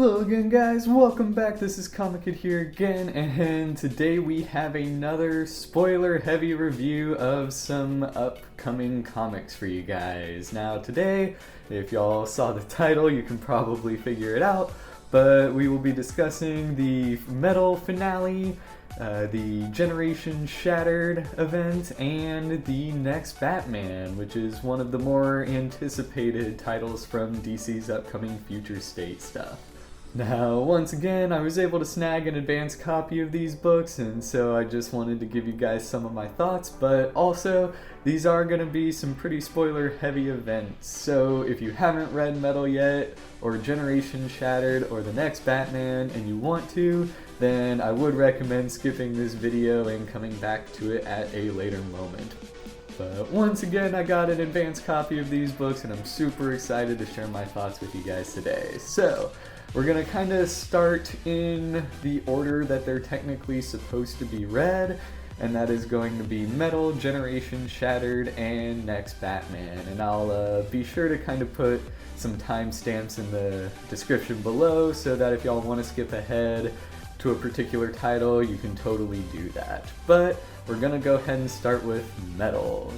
Hello again, guys, welcome back. This is Comic Kid here again, and today we have another spoiler heavy review of some upcoming comics for you guys. Now today, if y'all saw the title, you can probably figure it out, but we will be discussing the Metal finale, the Generation Shattered event, and the next Batman, which is one of the more anticipated titles from DC's upcoming Future State stuff. Now, once again, I was able to snag an advanced copy of these books, and so I just wanted to give you guys some of my thoughts, but also, these are going to be some pretty spoiler-heavy events, so if you haven't read Metal yet, or Generation Shattered, or the next Batman, and you want to, then I would recommend skipping this video and coming back to it at a later moment. But once again, I got an advanced copy of these books, and I'm super excited to share my thoughts with you guys today. So, we're going to kind of start in the order that they're technically supposed to be read, and that is going to be Metal, Generation Shattered, and Next Batman. And I'll be sure to kind of put some timestamps in the description below so that if y'all want to skip ahead to a particular title, you can totally do that. But we're going to go ahead and start with Metal.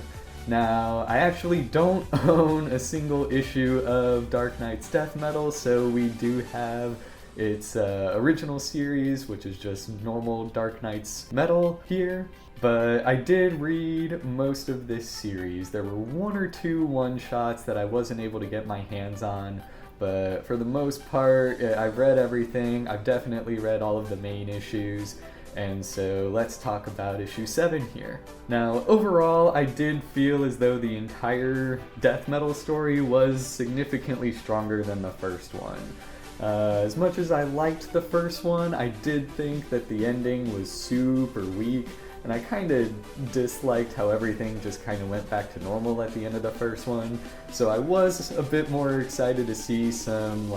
Now, I actually don't own a single issue of Dark Knight's Death Metal, so we do have its original series, which is just normal Dark Knight's Metal here. But I did read most of this series. There were one or two one-shots that I wasn't able to get my hands on, but for the most part, I've read everything. I've definitely read all of the main issues. And so let's talk about issue 7 here. Now, overall, I did feel as though the entire Death Metal story was significantly stronger than the first one. As much as I liked the first one, I did think that the ending was super weak, and I kind of disliked how everything just kind of went back to normal at the end of the first one. So I was a bit more excited to see some,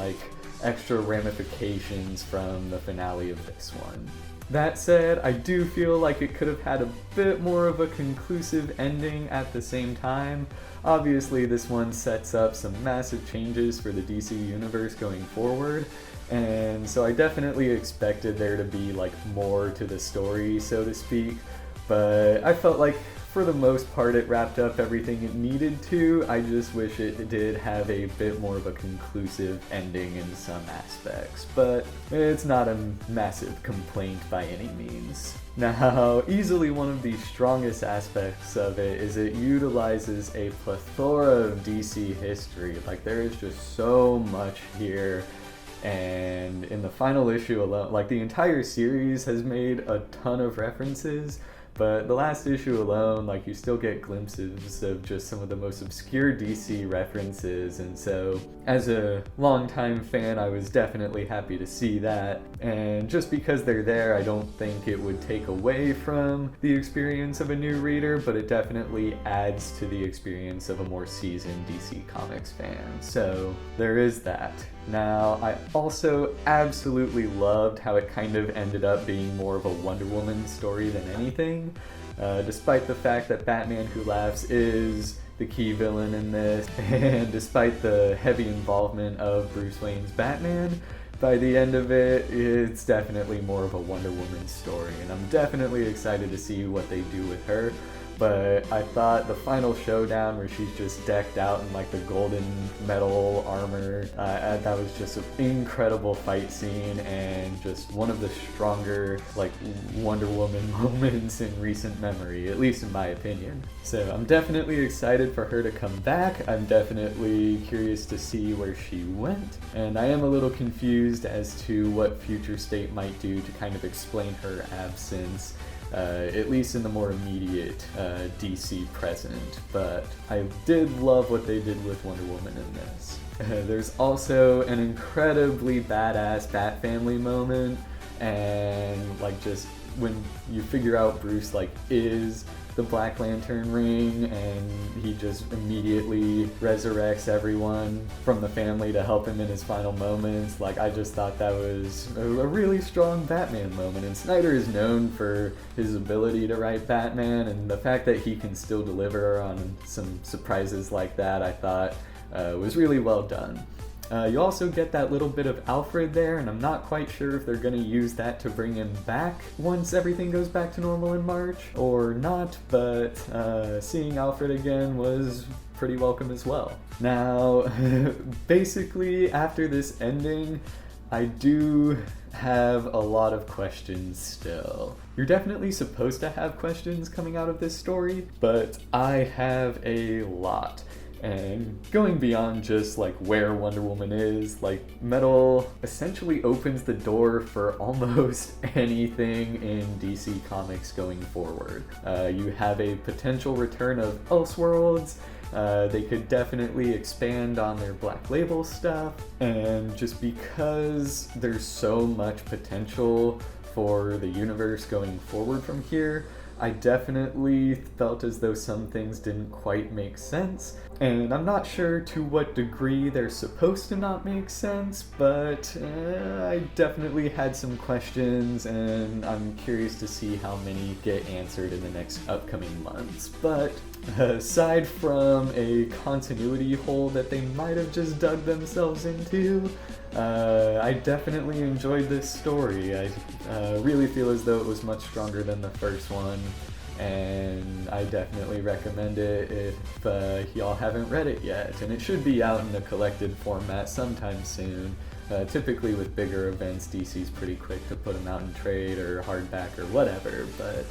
extra ramifications from the finale of this one. That said, I do feel like it could have had a bit more of a conclusive ending at the same time. Obviously, this one sets up some massive changes for the DC universe going forward, and so I definitely expected there to be more to the story, so to speak, but I felt like for the most part it wrapped up everything it needed to. I just wish it did have a bit more of a conclusive ending in some aspects, but it's not a massive complaint by any means. Now, easily one of the strongest aspects of it is it utilizes a plethora of DC history. There is just so much here. And in the final issue alone, the entire series has made a ton of references, but the last issue alone, you still get glimpses of just some of the most obscure DC references, and so as a longtime fan, I was definitely happy to see that. And just because they're there, I don't think it would take away from the experience of a new reader, but it definitely adds to the experience of a more seasoned DC Comics fan. So there is that. Now, I also absolutely loved how it kind of ended up being more of a Wonder Woman story than anything, despite the fact that Batman Who Laughs is the key villain in this, and despite the heavy involvement of Bruce Wayne's Batman, by the end of it, it's definitely more of a Wonder Woman story, and I'm definitely excited to see what they do with her. But I thought the final showdown where she's just decked out in the golden metal armor, that was just an incredible fight scene and just one of the stronger Wonder Woman moments in recent memory, at least in my opinion. So I'm definitely excited for her to come back. I'm definitely curious to see where she went, and I am a little confused as to what Future State might do to kind of explain her absence. At least in the more immediate DC present, but I did love what they did with Wonder Woman in this. There's also an incredibly badass Bat Family moment, and just when you figure out Bruce is the Black Lantern ring, and he just immediately resurrects everyone from the family to help him in his final moments. I just thought that was a really strong Batman moment, and Snyder is known for his ability to write Batman, and the fact that he can still deliver on some surprises like that, I thought was really well done. You also get that little bit of Alfred there, and I'm not quite sure if they're going to use that to bring him back once everything goes back to normal in March or not, but seeing Alfred again was pretty welcome as well. Now, basically, after this ending, I do have a lot of questions still. You're definitely supposed to have questions coming out of this story, but I have a lot. And going beyond just like where Wonder Woman is, like Metal essentially opens the door for almost anything in DC Comics going forward. You have a potential return of Elseworlds. They could definitely expand on their Black Label stuff, and just because there's so much potential for the universe going forward from here, I definitely felt as though some things didn't quite make sense, and I'm not sure to what degree they're supposed to not make sense, but I definitely had some questions, and I'm curious to see how many get answered in the next upcoming months. But aside from a continuity hole that they might have just dug themselves into, I definitely enjoyed this story. I really feel as though it was much stronger than the first one, and I definitely recommend it if y'all haven't read it yet. And it should be out in a collected format sometime soon. Typically with bigger events, DC's pretty quick to put them out in trade or hardback or whatever, but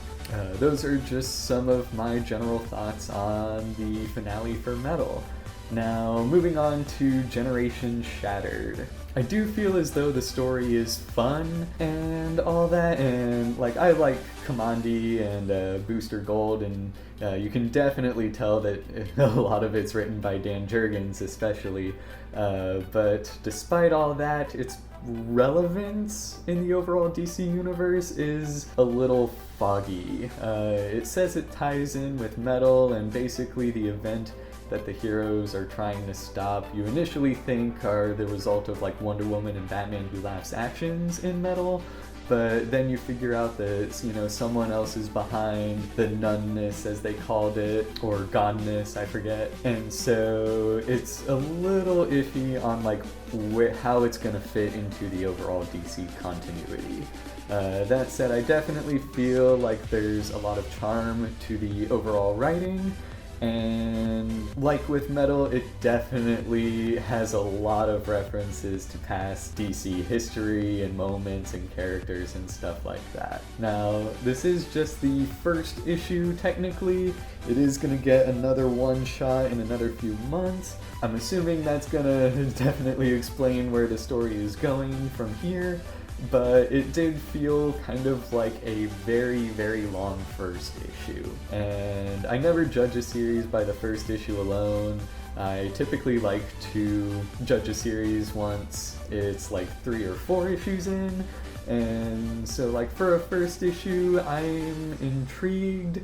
those are just some of my general thoughts on the finale for Metal. Now, moving on to Generation Shattered. I do feel as though the story is fun and all that, and like I like Kamandi and Booster Gold, and you can definitely tell that a lot of it's written by Dan Jurgens especially, but despite all that, its relevance in the overall DC universe is a little foggy. It says it ties in with Metal and basically the event that the heroes are trying to stop, you initially think are the result of like Wonder Woman and Batman Who Laughs actions in Metal, but then you figure out that, you know, someone else is behind the nunness, as they called it, or godness, I forget. And so it's a little iffy on like how it's gonna fit into the overall DC continuity. That said, I definitely feel like there's a lot of charm to the overall writing. And like with Metal, it definitely has a lot of references to past DC history and moments and characters and stuff like that. Now, this is just the first issue technically. It is going to get another one-shot in another few months. I'm assuming that's going to definitely explain where the story is going from here. But it did feel kind of like a very, very long first issue. And I never judge a series by the first issue alone. I typically like to judge a series once it's like 3 or 4 issues in. And so like for a first issue, I'm intrigued.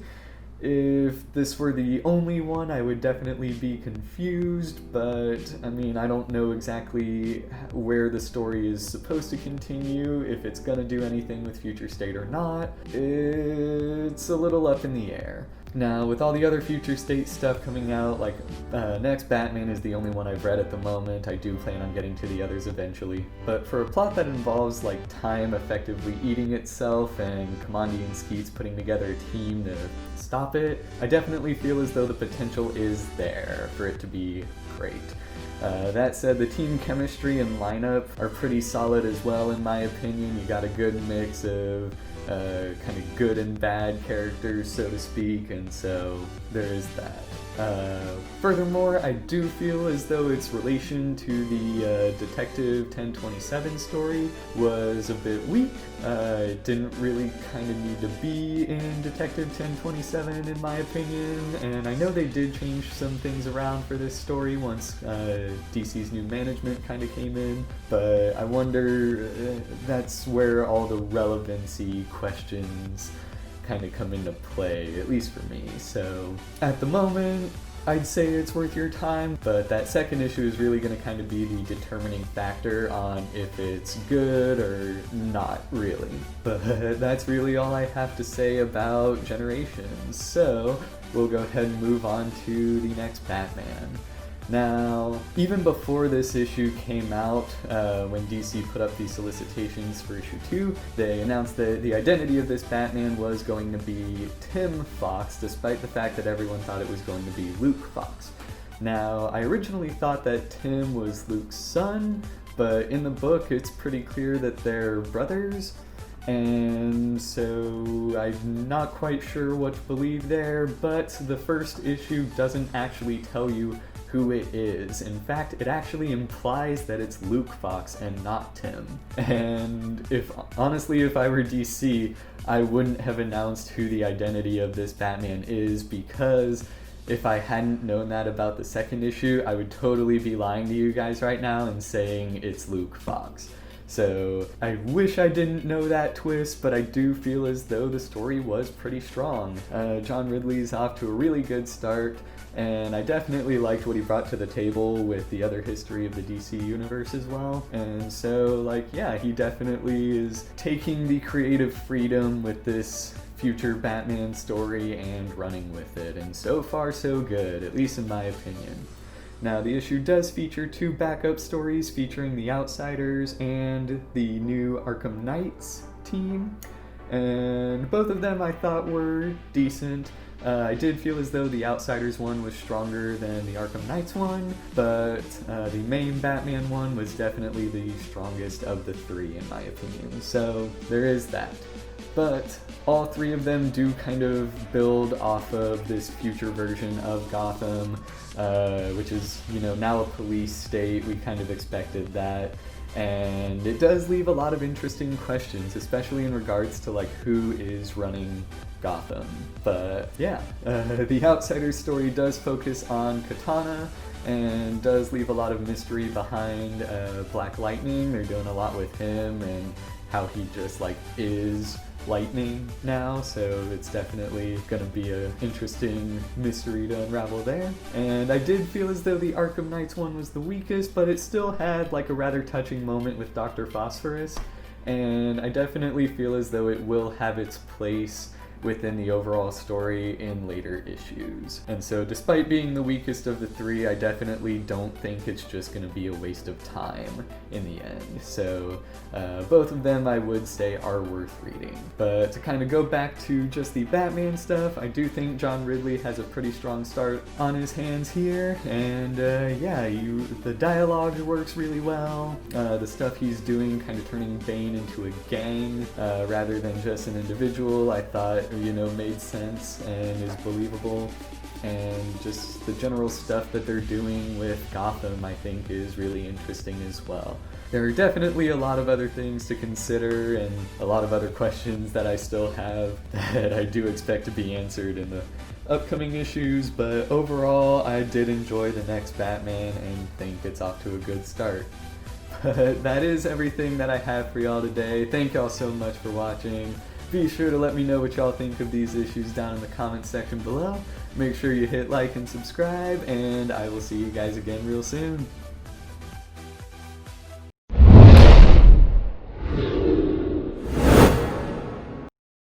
If this were the only one, I would definitely be confused, but I mean, I don't know exactly where the story is supposed to continue, if it's gonna do anything with Future State or not. It's a little up in the air. Now, with all the other Future State stuff coming out, like next Batman is the only one I've read at the moment. I do plan on getting to the others eventually. But for a plot that involves like time effectively eating itself and Kamandi and Skeets putting together a team to stop it, I definitely feel as though the potential is there for it to be great. That said, the team chemistry and lineup are pretty solid as well, in my opinion. You got a good mix of kind of good and bad characters, so to speak, and so there is that. Furthermore, I do feel as though its relation to the Detective 1027 story was a bit weak. It didn't really kind of need to be in Detective 1027 in my opinion, and I know they did change some things around for this story once DC's new management kind of came in, but I wonder that's where all the relevancy questions kind of come into play, at least for me. So at the moment, I'd say it's worth your time, but that second issue is really going to kind of be the determining factor on if it's good or not really. But that's really all I have to say about Generations. So we'll go ahead and move on to the next Batman. Now, even before this issue came out, when DC put up these solicitations for issue 2, they announced that the identity of this Batman was going to be Tim Fox, despite the fact that everyone thought it was going to be Luke Fox. Now, I originally thought that Tim was Luke's son, but in the book it's pretty clear that they're brothers, and so I'm not quite sure what to believe there, but the first issue doesn't actually tell you who it is. In fact, it actually implies that it's Luke Fox and not Tim. And honestly, if I were DC, I wouldn't have announced who the identity of this Batman is, because if I hadn't known that about the second issue, I would totally be lying to you guys right now and saying it's Luke Fox. So I wish I didn't know that twist, but I do feel as though the story was pretty strong. John Ridley's off to a really good start, and I definitely liked what he brought to the table with the other history of the DC universe as well. And so, yeah, he definitely is taking the creative freedom with this future Batman story and running with it, and so far so good, at least in my opinion. Now, the issue does feature 2 backup stories featuring the Outsiders and the new Arkham Knights team, and both of them I thought were decent. I did feel as though the Outsiders one was stronger than the Arkham Knights one, but the main Batman one was definitely the strongest of the 3 in my opinion, so there is that. But all 3 of them do kind of build off of this future version of Gotham, which is, now a police state. We kind of expected that. And it does leave a lot of interesting questions, especially in regards to who is running Gotham. But yeah, the Outsiders story does focus on Katana and does leave a lot of mystery behind Black Lightning. They're doing a lot with him and how he just is Lightning now, so it's definitely gonna be an interesting mystery to unravel there. And I did feel as though the Arkham Knights one was the weakest, but it still had a rather touching moment with Dr. Phosphorus, and I definitely feel as though it will have its place within the overall story in later issues. And so despite being the weakest of the 3, I definitely don't think it's just going to be a waste of time in the end. So both of them I would say are worth reading. But to kind of go back to just the Batman stuff, I do think John Ridley has a pretty strong start on his hands here, and the dialogue works really well. The stuff he's doing, kind of turning Bane into a gang rather than just an individual, I thought made sense and is believable. And just the general stuff that they're doing with Gotham, I think, is really interesting as well. There are definitely a lot of other things to consider and a lot of other questions that I still have that I do expect to be answered in the upcoming issues, but overall I did enjoy the next Batman and think it's off to a good start. But that is everything that I have for y'all today. Thank y'all so much for watching. Be sure to let me know what y'all think of these issues down in the comments section below. Make sure you hit like and subscribe, and I will see you guys again real soon.